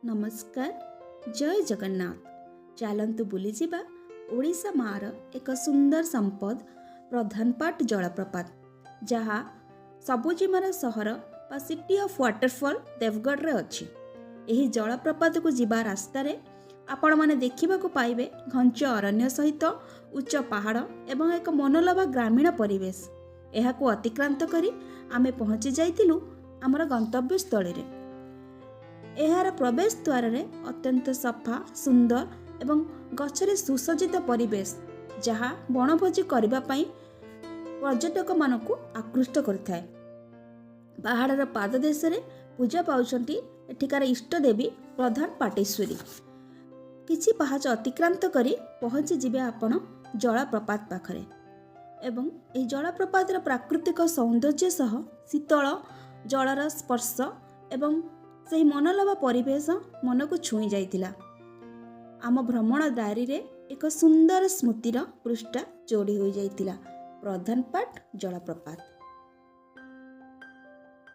नमस्कार जय जगन्नाथ। चलतु बुलीजा ओडिशा मार एक सुंदर संपद प्रधानपाट जलप्रपात जहाँ सबुजिमार सहर बा सिटी ऑफ वाटरफॉल देवगढ़ रे अछि। एही जलप्रपात को जीवा रास्तार आपण माने देखिबा को पाइबे घंच अरण्य सहित उच्च पहाड़ एवं एक मनोलोभा ग्रामीण परिवेश। एहाको अतिक्रांत करी आमे पहुंची जाइतिलु आमर गंतव्य स्थल रे। एहार प्रवेश द्वार रे अत्यंत सफा सुंदर एवं गछरे सुसज्जित परिवेश जहाँ वनभोजी करबा पई पर्यटक मानकु आकृष्ट करथाय। पहाड़र पाददेश रे पूजा पाउछंती एठिकार इष्ट देवी प्रधान पाटेश्वरी। किछि पाहाच अतिक्रांत करी पहुंची जिबे आपण जलप्रपात पाखरे एवं एही जलप्रपातर प्राकृतिक सौंदर्य सह शीतल जलर स्पर्श एवं ସେହି मनोलोभा परिवेश मन को छुई जाइतिला। आम भ्रमण डायरी रे एक सुंदर स्मृतिर पृष्ठा जोड़ी हो जाइतिला प्रधानपाट जलप्रपात।